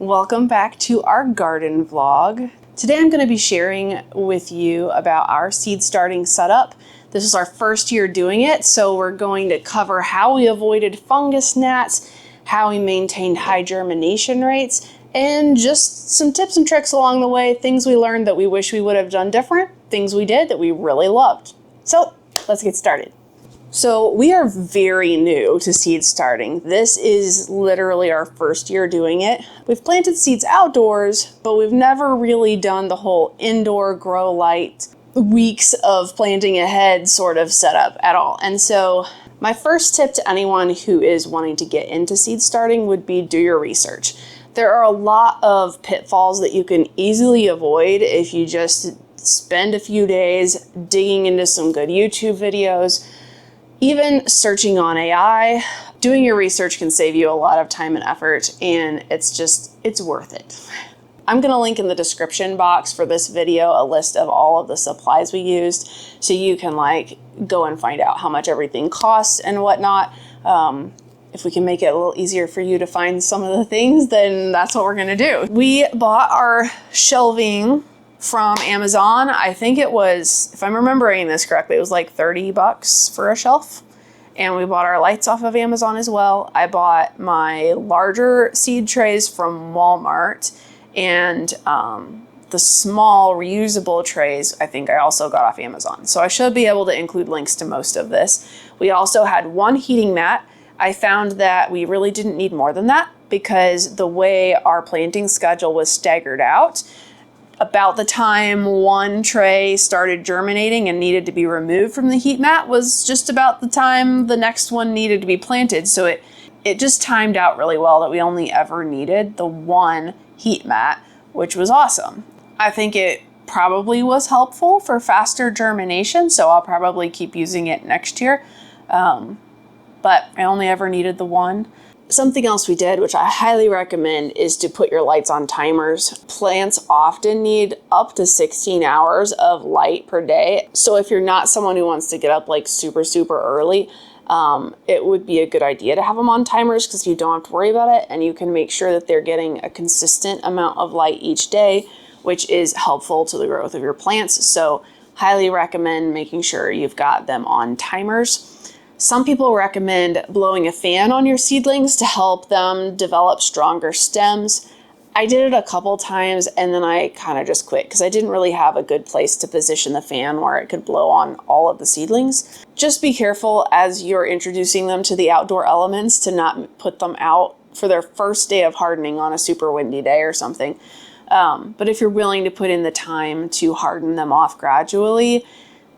Welcome back to our garden vlog. Today I'm going to be sharing with you about our seed starting setup. This is our first year doing it, so we're going to cover how we avoided fungus gnats, how we maintained high germination rates, and just some tips and tricks along the way, things we learned that we wish we would have done different, things we did that we really loved. So let's get started. So we are very new to seed starting. This is literally our first year doing it. We've planted seeds outdoors, but we've never really done the whole indoor grow light, weeks of planting ahead sort of setup at all. And so my first tip to anyone who is wanting to get into seed starting would be do your research. There are a lot of pitfalls that you can easily avoid if you just spend a few days digging into some good YouTube videos. Even searching on AI, doing your research can save you a lot of time and effort, and it's worth it. I'm gonna link in the description box for this video a list of all of the supplies we used, so you can go and find out how much everything costs and whatnot. If we can make it a little easier for you to find some of the things, then that's what we're gonna do. We bought our shelving from Amazon. I think it was, if I'm remembering this correctly, it was like $30 for a shelf. And we bought our lights off of Amazon as well. I bought my larger seed trays from Walmart, and the small reusable trays I think I also got off Amazon. So I should be able to include links to most of this. We also had one heating mat. I found that we really didn't need more than that because the way our planting schedule was staggered out, about the time one tray started germinating and needed to be removed from the heat mat was just about the time the next one needed to be planted. So it just timed out really well that we only ever needed the one heat mat, which was awesome. I think it probably was helpful for faster germination, so I'll probably keep using it next year. But I only ever needed the one. Something else we did, which I highly recommend, is to put your lights on timers. Plants often need up to 16 hours of light per day. So if you're not someone who wants to get up super early, it would be a good idea to have them on timers because you don't have to worry about it, and you can make sure that they're getting a consistent amount of light each day, which is helpful to the growth of your plants. So highly recommend making sure you've got them on timers. Some people recommend blowing a fan on your seedlings to help them develop stronger stems. I did it a couple times and then I kind of just quit because I didn't really have a good place to position the fan where it could blow on all of the seedlings. Just be careful as you're introducing them to the outdoor elements to not put them out for their first day of hardening on a super windy day or something. But if you're willing to put in the time to harden them off gradually,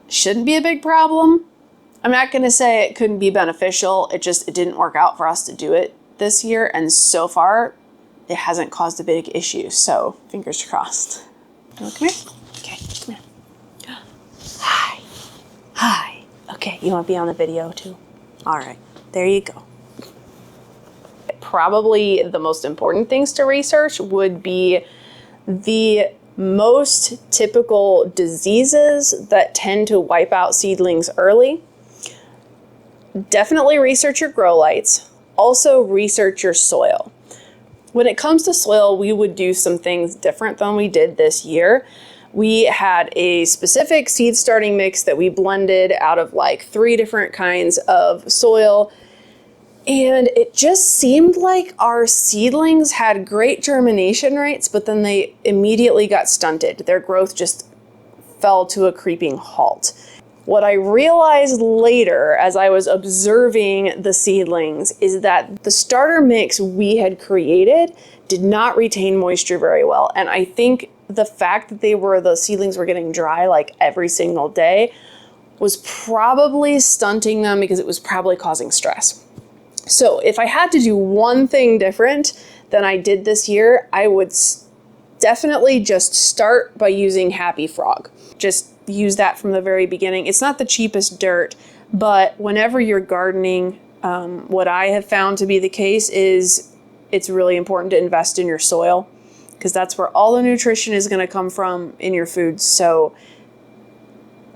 shouldn't be a big problem. I'm not going to say it couldn't be beneficial. It didn't work out for us to do it this year. And so far, it hasn't caused a big issue. So fingers crossed. You want to come here? Okay, come here. Hi. Hi. Okay, you want to be on the video too? All right, there you go. Probably the most important things to research would be the most typical diseases that tend to wipe out seedlings early. Definitely research your grow lights. Also research your soil. When it comes to soil, we would do some things different than we did this year. We had a specific seed starting mix that we blended out of 3 different kinds of soil. And it just seemed like our seedlings had great germination rates, but then they immediately got stunted. Their growth just fell to a creeping halt. What I realized later as I was observing the seedlings is that the starter mix we had created did not retain moisture very well. And I think the fact that the seedlings were getting dry every single day was probably stunting them because it was probably causing stress. So if I had to do one thing different than I did this year, I would definitely just start by using Happy Frog. Just use that from the very beginning. It's not the cheapest dirt, but whenever you're gardening, what I have found to be the case is it's really important to invest in your soil because that's where all the nutrition is going to come from in your foods. So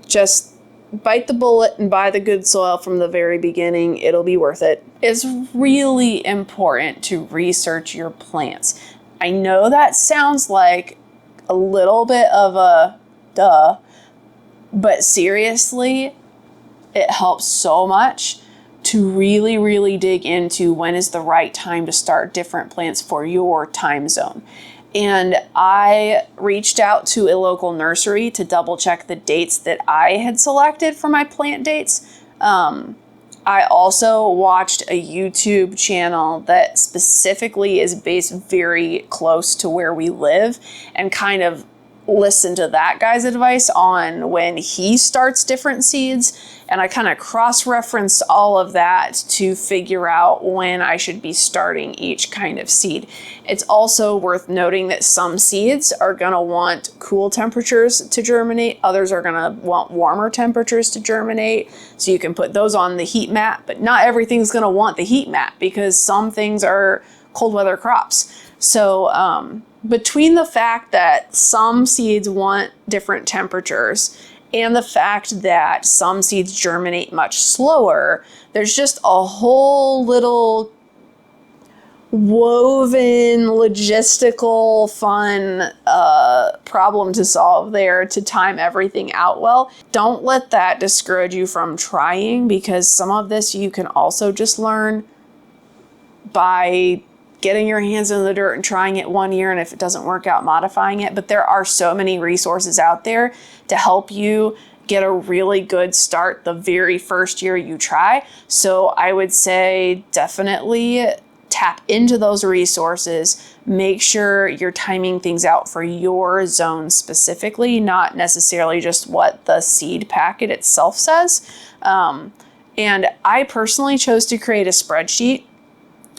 just bite the bullet and buy the good soil from the very beginning. It'll be worth it. It's really important to research your plants. I know that sounds like a little bit of a duh, but seriously, it helps so much to really, really dig into when is the right time to start different plants for your time zone. And I reached out to a local nursery to double check the dates that I had selected for my plant dates. I also watched a YouTube channel that specifically is based very close to where we live and kind of listened to that guy's advice on when he starts different seeds. And I kind of cross-referenced all of that to figure out when I should be starting each kind of seed. It's also worth noting that some seeds are going to want cool temperatures to germinate. Others are going to want warmer temperatures to germinate. So you can put those on the heat mat, but not everything's going to want the heat mat because some things are cold weather crops. So between the fact that some seeds want different temperatures and the fact that some seeds germinate much slower, there's just a whole little woven, logistical, fun problem to solve there to time everything out well. Don't let that discourage you from trying, because some of this you can also just learn by getting your hands in the dirt and trying it one year, and if it doesn't work out, modifying it. But there are so many resources out there to help you get a really good start the very first year you try. So I would say definitely tap into those resources. Make sure you're timing things out for your zone specifically, not necessarily just what the seed packet itself says. And I personally chose to create a spreadsheet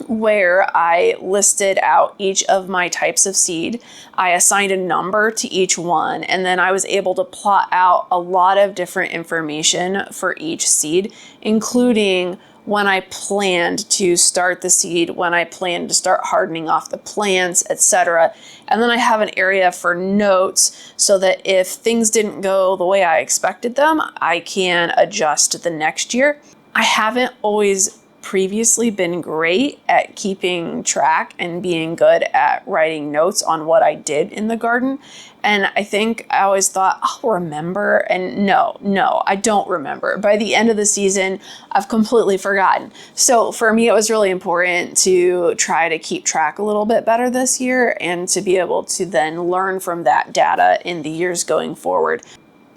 where I listed out each of my types of seed. I assigned a number to each one, and then I was able to plot out a lot of different information for each seed, including when I planned to start the seed, when I planned to start hardening off the plants, etc. And then I have an area for notes so that if things didn't go the way I expected them, I can adjust the next year. I haven't always previously been great at keeping track and being good at writing notes on what I did in the garden. And I think I always thought, I'll remember. And no, I don't remember. By the end of the season, I've completely forgotten. So for me, it was really important to try to keep track a little bit better this year and to be able to then learn from that data in the years going forward.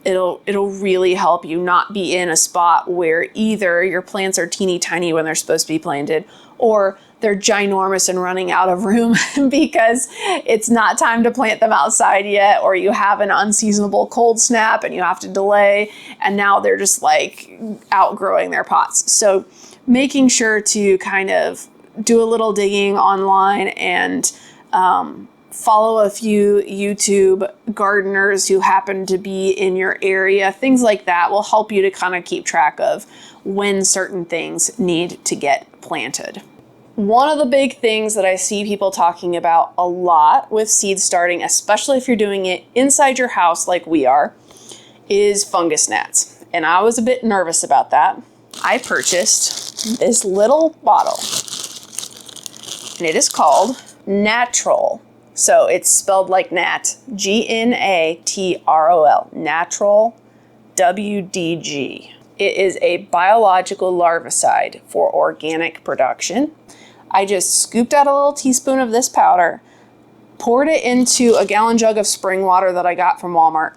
It'll really help you not be in a spot where either your plants are teeny tiny when they're supposed to be planted, or they're ginormous and running out of room because it's not time to plant them outside yet, or you have an unseasonable cold snap and you have to delay, and now they're just like outgrowing their pots. So making sure to kind of do a little digging online and follow a few YouTube gardeners who happen to be in your area. Things like that will help you to kind of keep track of when certain things need to get planted. One of the big things that I see people talking about a lot with seed starting, especially if you're doing it inside your house like we are, is fungus gnats. And I was a bit nervous about that. I purchased this little bottle, and it is called Gnattrol. So it's spelled like gnat, Gnatrol, Gnattrol, WDG. It is a biological larvicide for organic production. I just scooped out a little teaspoon of this powder, poured it into a gallon jug of spring water that I got from Walmart,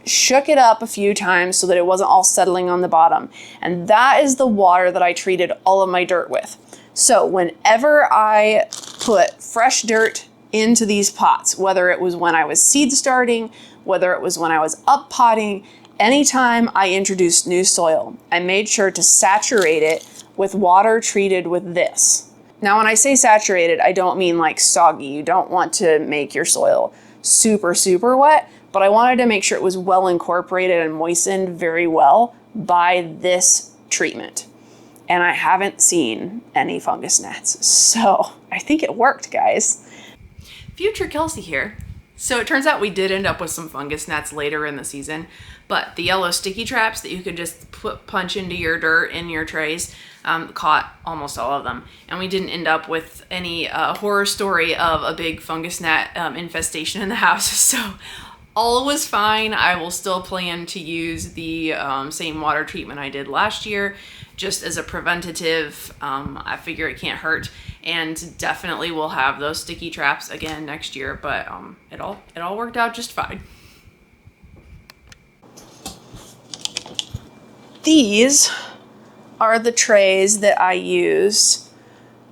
shook it up a few times so that it wasn't all settling on the bottom. And that is the water that I treated all of my dirt with. So whenever I put fresh dirt into these pots, whether it was when I was seed starting, whether it was when I was up potting, anytime I introduced new soil, I made sure to saturate it with water treated with this. Now, when I say saturated, I don't mean like soggy. You don't want to make your soil super, super wet, but I wanted to make sure it was well incorporated and moistened very well by this treatment. And I haven't seen any fungus gnats. So I think it worked, guys. Future Kelsey here. So it turns out we did end up with some fungus gnats later in the season, but the yellow sticky traps that you could just punch into your dirt in your trays caught almost all of them. And we didn't end up with any horror story of a big fungus gnat infestation in the house. So all was fine. I will still plan to use the same water treatment I did last year, just as a preventative. I figure it can't hurt, and definitely we'll have those sticky traps again next year, but it all worked out just fine. These are the trays that I use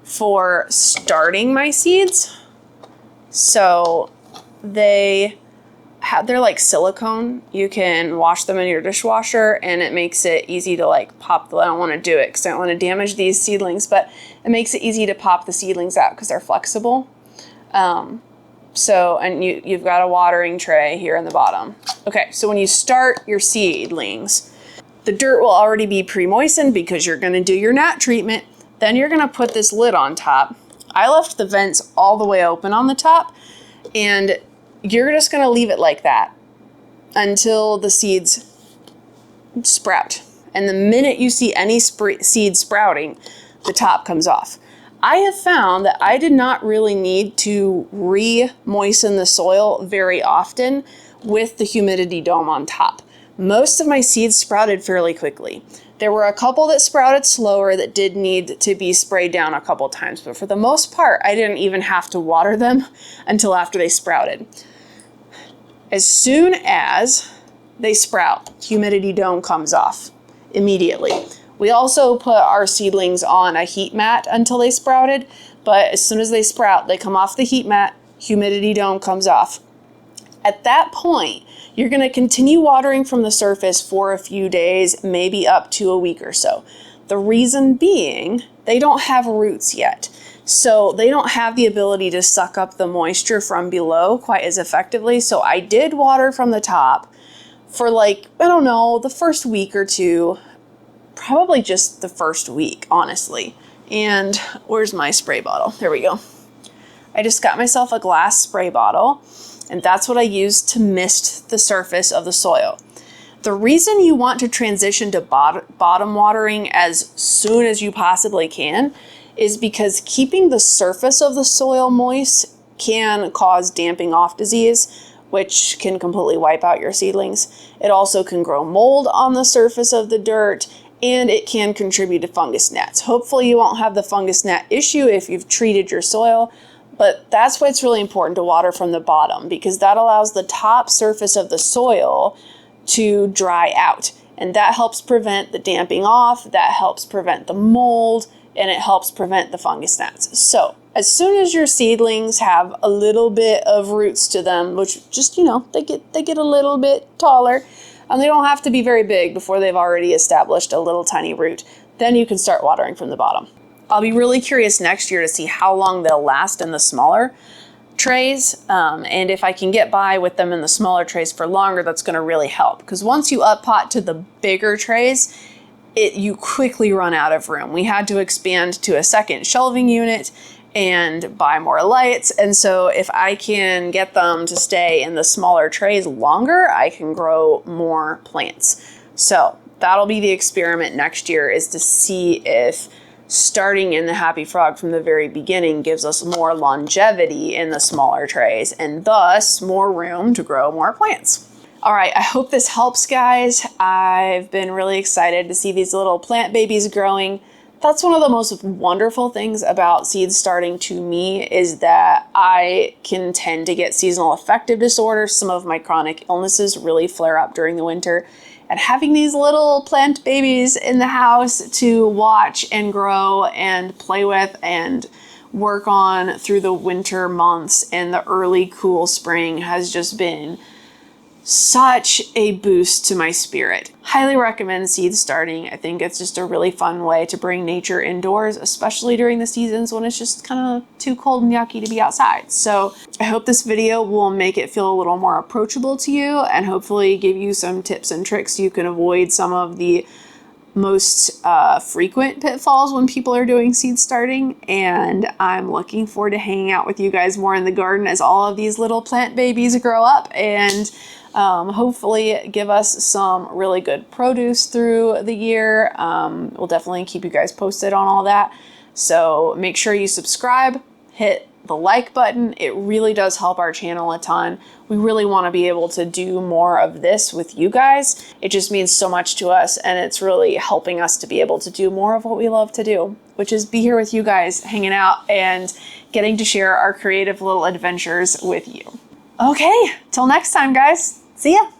for starting my seeds. So they're like silicone. You can wash them in your dishwasher, and it makes it easy to like pop I don't want to do it because I don't want to damage these seedlings, but it makes it easy to pop the seedlings out because they're flexible. And you've got a watering tray here in the bottom. Okay, so when you start your seedlings, the dirt will already be pre-moistened because you're going to do your gnat treatment. Then you're going to put this lid on top. I left the vents all the way open on the top, and you're just going to leave it like that until the seeds sprout. And the minute you see any seed sprouting, the top comes off. I have found that I did not really need to re-moisten the soil very often with the humidity dome on top. Most of my seeds sprouted fairly quickly. There were a couple that sprouted slower that did need to be sprayed down a couple times, but for the most part, I didn't even have to water them until after they sprouted. As soon as they sprout, humidity dome comes off immediately. We also put our seedlings on a heat mat until they sprouted, but as soon as they sprout, they come off the heat mat, humidity dome comes off. At that point, you're going to continue watering from the surface for a few days, maybe up to a week or so. The reason being, they don't have roots yet. So they don't have the ability to suck up the moisture from below quite as effectively. So I did water from the top for the first week or two, probably just the first week, honestly. And where's my spray bottle? There we go. I just got myself a glass spray bottle, and that's what I use to mist the surface of the soil. The reason you want to transition to bottom watering as soon as you possibly can is because keeping the surface of the soil moist can cause damping off disease, which can completely wipe out your seedlings. It also can grow mold on the surface of the dirt, and it can contribute to fungus gnats. Hopefully you won't have the fungus gnat issue if you've treated your soil, but that's why it's really important to water from the bottom, because that allows the top surface of the soil to dry out. And that helps prevent the damping off, that helps prevent the mold, and it helps prevent the fungus gnats. So as soon as your seedlings have a little bit of roots to them, which just, they get a little bit taller, and they don't have to be very big before they've already established a little tiny root, then you can start watering from the bottom. I'll be really curious next year to see how long they'll last in the smaller trays, and if I can get by with them in the smaller trays for longer, that's going to really help. Because once you up pot to the bigger trays, you quickly run out of room. We had to expand to a second shelving unit and buy more lights, and so if I can get them to stay in the smaller trays longer, I can grow more plants. So that'll be the experiment next year, is to see if starting in the Happy Frog from the very beginning gives us more longevity in the smaller trays, and thus more room to grow more plants. All right, I hope this helps, guys. I've been really excited to see these little plant babies growing. That's one of the most wonderful things about seed starting to me, is that I can tend to get seasonal affective disorders. Some of my chronic illnesses really flare up during the winter. And having these little plant babies in the house to watch and grow and play with and work on through the winter months and the early cool spring has just been such a boost to my spirit. Highly recommend seed starting. I think it's just a really fun way to bring nature indoors, especially during the seasons when it's just kind of too cold and yucky to be outside. So I hope this video will make it feel a little more approachable to you, and hopefully give you some tips and tricks so you can avoid some of the most frequent pitfalls when people are doing seed starting, and I'm looking forward to hanging out with you guys more in the garden as all of these little plant babies grow up and hopefully give us some really good produce through the year. We'll definitely keep you guys posted on all that. So make sure you subscribe, hit the like button. It really does help our channel a ton. We really want to be able to do more of this with you guys. It just means so much to us, and it's really helping us to be able to do more of what we love to do, which is be here with you guys, hanging out and getting to share our creative little adventures with you. Okay, till next time, guys. See ya.